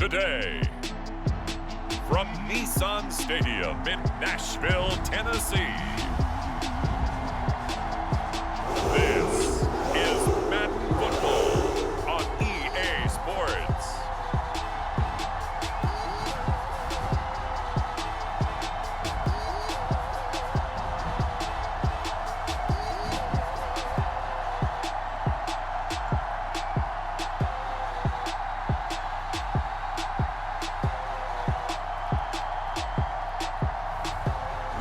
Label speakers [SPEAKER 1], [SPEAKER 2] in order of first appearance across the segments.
[SPEAKER 1] today. From Nissan Stadium in Nashville, Tennessee. This is Madden Football on EA Sports.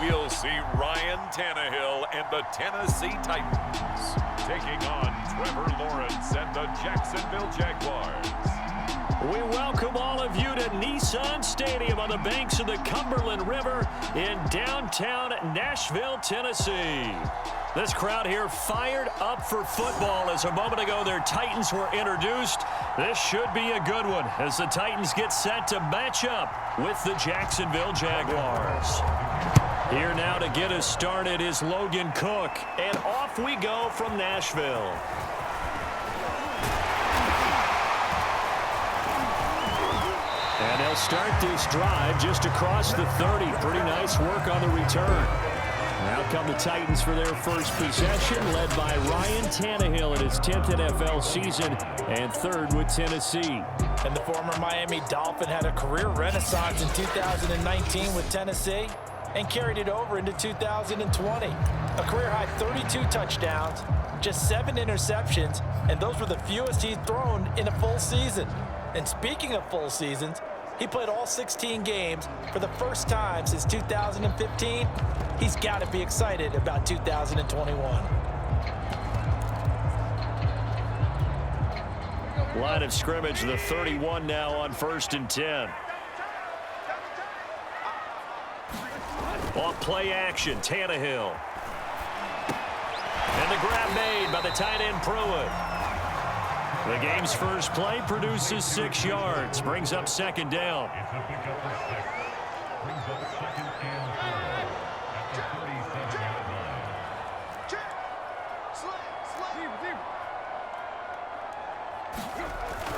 [SPEAKER 1] We'll see Ryan Tannehill and the Tennessee Titans taking on Trevor Lawrence and the Jacksonville Jaguars.
[SPEAKER 2] We welcome all of you to Nissan Stadium on the banks of the Cumberland River in downtown Nashville, Tennessee. This crowd here fired up for football as a moment ago their Titans were introduced. This should be a good one as the Titans get set to match up with the Jacksonville Jaguars. Here now to get us started is Logan Cook. And off we go from Nashville. And they'll start this drive just across the 30. Pretty nice work on the return. Now come the Titans for their first possession, led by Ryan Tannehill in his 10th NFL season and third with Tennessee.
[SPEAKER 3] And the former Miami Dolphin had a career renaissance in 2019 with Tennessee and carried it over into 2020. A career-high 32 touchdowns, just 7 interceptions, and those were the fewest he's thrown in a full season. And speaking of full seasons, he played all 16 games for the first time since 2015. He's got to be excited about 2021.
[SPEAKER 2] Line of scrimmage, the 31 now on 1st and 10. Off play action, Tannehill. And the grab made by the tight end Pruitt. The game's first play produces 6 yards, brings up 2nd down.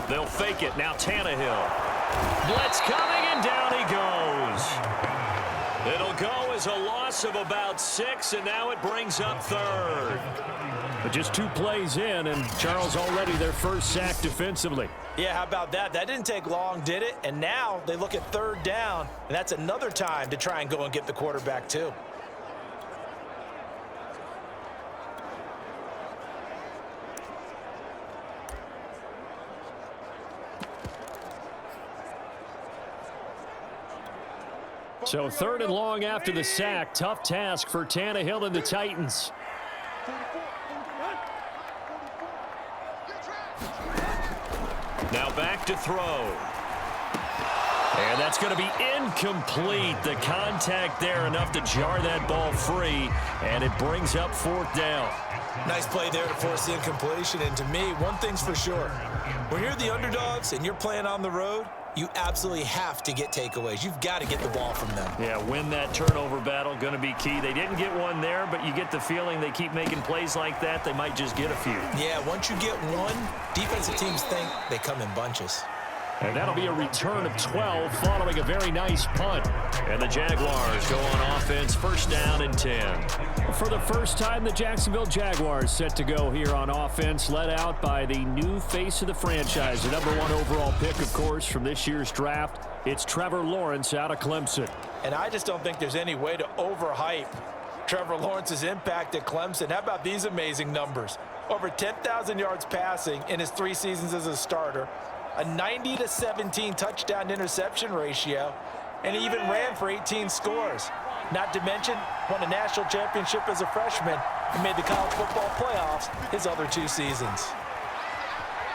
[SPEAKER 2] They'll fake it, now Tannehill. Blitz coming and down he goes. It'll go as a loss of about 6, and now it brings up 3rd. But just 2 plays in, and Charles already their first sack defensively.
[SPEAKER 3] Yeah, how about that? That didn't take long, did it? And now they look at 3rd down, and that's another time to try and go and get the quarterback too.
[SPEAKER 2] So 3rd and long after the sack. Tough task for Tannehill and the Titans. Now back to throw. And that's going to be incomplete. The contact there enough to jar that ball free. And it brings up 4th down.
[SPEAKER 3] Nice play there to force the incompletion. And to me, one thing's for sure. When you're the underdogs and you're playing on the road, you absolutely have to get takeaways. You've got to get the ball from them.
[SPEAKER 2] Yeah, win that turnover battle, going to be key. They didn't get one there, but you get the feeling they keep making plays like that, they might just get a few.
[SPEAKER 3] Yeah, once you get one, defensive teams think they come in bunches.
[SPEAKER 2] And that'll be a return of 12 following a very nice punt. And the Jaguars go on offense, 1st down and 10. For the first time, the Jacksonville Jaguars set to go here on offense, led out by the new face of the franchise, the #1 overall pick, of course, from this year's draft. It's Trevor Lawrence out of Clemson.
[SPEAKER 3] And I just don't think there's any way to overhype Trevor Lawrence's impact at Clemson. How about these amazing numbers? Over 10,000 yards passing in his 3 seasons as a starter, a 90-17 touchdown interception ratio, and he even ran for 18 scores. Not to mention, won a national championship as a freshman and made the college football playoffs his other 2 seasons.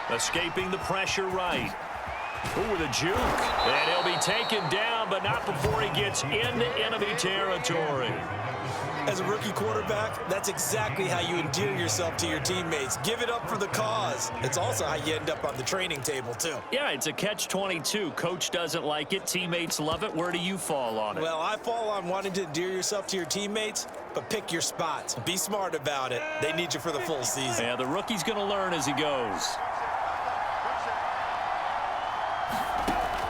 [SPEAKER 2] Escaping the pressure right. Ooh, with a juke. And he'll be taken down, but not before he gets into enemy territory.
[SPEAKER 3] As a rookie quarterback, that's exactly how you endear yourself to your teammates. Give it up for the cause. It's also how you end up on the training table, too.
[SPEAKER 2] Yeah, it's a catch-22. Coach doesn't like it. Teammates love it. Where do you fall on it?
[SPEAKER 3] Well, I fall on wanting to endear yourself to your teammates, but pick your spots. Be smart about it. They need you for the full season.
[SPEAKER 2] Yeah, the rookie's going to learn as he goes.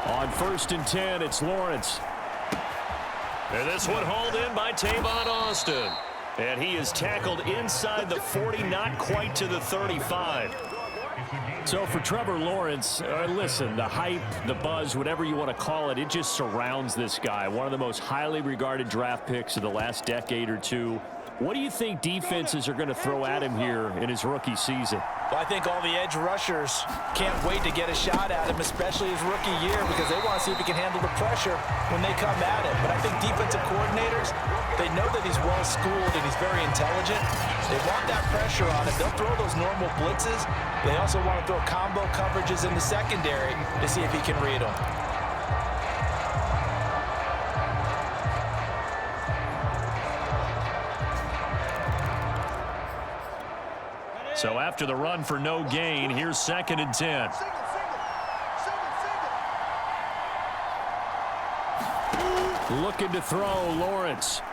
[SPEAKER 2] On 1st and 10, it's Lawrence. And this one hauled in by Tavon Austin. And he is tackled inside the 40, not quite to the 35. So for Trevor Lawrence, listen, the hype, the buzz, whatever you want to call it, it just surrounds this guy. One of the most highly regarded draft picks of the last decade or two. What do you think defenses are going to throw at him here in his rookie season?
[SPEAKER 3] Well, I think all the edge rushers can't wait to get a shot at him, especially his rookie year, because they want to see if he can handle the pressure when they come at him. But I think defensive coordinators, they know that he's well-schooled and he's very intelligent. They want that pressure on him. They'll throw those normal blitzes. They also want to throw combo coverages in the secondary to see if he can read them.
[SPEAKER 2] So after the run for no gain, here's 2nd and 10. Looking to throw, Lawrence.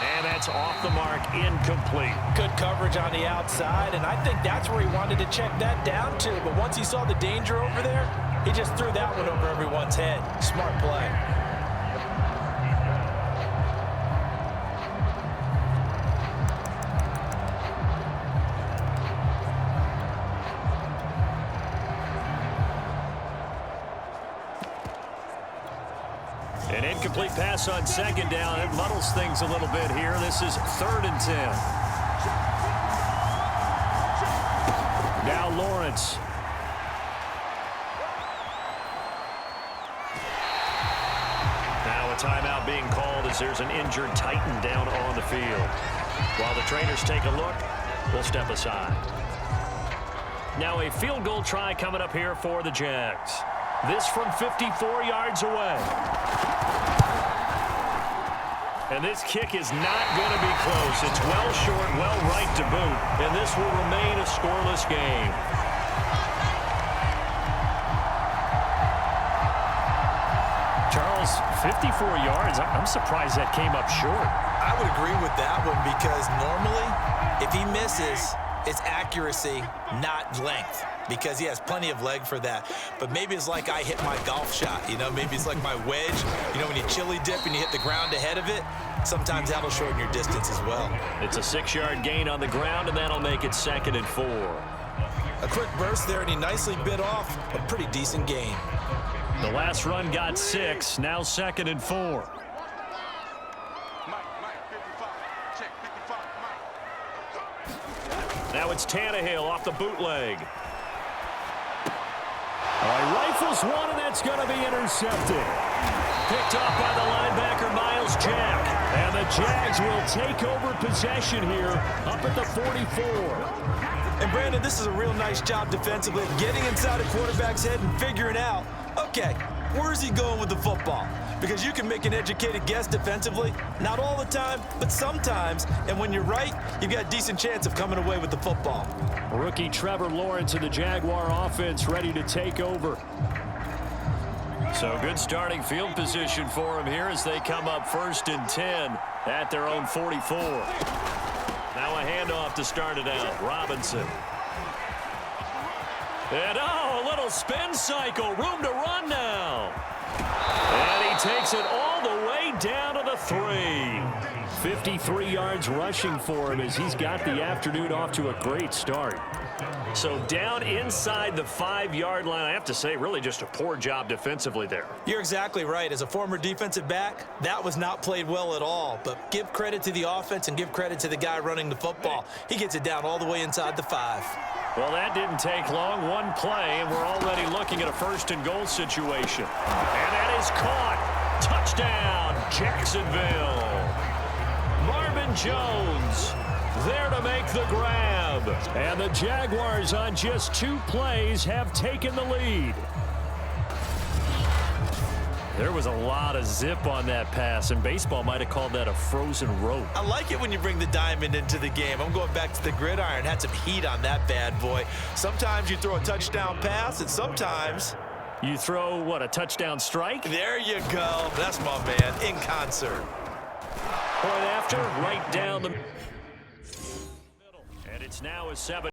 [SPEAKER 2] And that's off the mark, incomplete.
[SPEAKER 3] Good coverage on the outside, and I think that's where he wanted to check that down to. But once he saw the danger over there, he just threw that one over everyone's head. Smart play.
[SPEAKER 2] An incomplete pass on 2nd down. It muddles things a little bit here. This is 3rd and 10. Now Lawrence. Now a timeout being called as there's an injured Titan down on the field. While the trainers take a look, we'll step aside. Now a field goal try coming up here for the Jags. This from 54 yards away. And this kick is not going to be close. It's well short, well right to boot. And this will remain a scoreless game. Charles, 54 yards. I'm surprised that came up short.
[SPEAKER 3] I would agree with that one because normally, if he misses, it's accuracy, not length, because he has plenty of leg for that. But maybe it's like I hit my golf shot, you know? Maybe it's like my wedge. You know, when you chili dip and you hit the ground ahead of it, sometimes that'll shorten your distance as well.
[SPEAKER 2] It's a 6-yard gain on the ground, and that'll make it 2nd and 4.
[SPEAKER 3] A quick burst there, and he nicely bit off a pretty decent gain.
[SPEAKER 2] The last run got 6, now 2nd and 4. Now it's Tannehill off the bootleg. He rifles one, and that's going to be intercepted. Picked off by the linebacker, Miles Jack. And the Jags will take over possession here up at the 44.
[SPEAKER 3] And, Brandon, this is a real nice job defensively of getting inside a quarterback's head and figuring out, okay, where is he going with the football? Because you can make an educated guess defensively, not all the time, but sometimes. And when you're right, you've got a decent chance of coming away with the football.
[SPEAKER 2] Rookie Trevor Lawrence of the Jaguar offense ready to take over. So good starting field position for him here as they come up 1st and 10 at their own 44. Now a handoff to start it out. Robinson. And a little spin cycle. Room to run now. And he takes it all the way down to the 3. 53 yards rushing for him as he's got the afternoon off to a great start. So down inside the 5-yard line, I have to say, really just a poor job defensively there.
[SPEAKER 3] You're exactly right. As a former defensive back, that was not played well at all. But give credit to the offense and give credit to the guy running the football. He gets it down all the way inside the 5.
[SPEAKER 2] Well, that didn't take long. One play, and we're already looking at a 1st and goal situation. And that is caught. Touchdown, Jacksonville. Marvin Jones there to make the grab. And the Jaguars on just 2 plays have taken the lead. There was a lot of zip on that pass, and baseball might have called that a frozen rope.
[SPEAKER 3] I like it when you bring the diamond into the game. I'm going back to the gridiron. Had some heat on that bad boy. Sometimes you throw a touchdown pass, and sometimes
[SPEAKER 2] you throw, what, a touchdown strike?
[SPEAKER 3] There you go. That's my man, in concert.
[SPEAKER 2] Point after, right down the middle. And it's now a 7.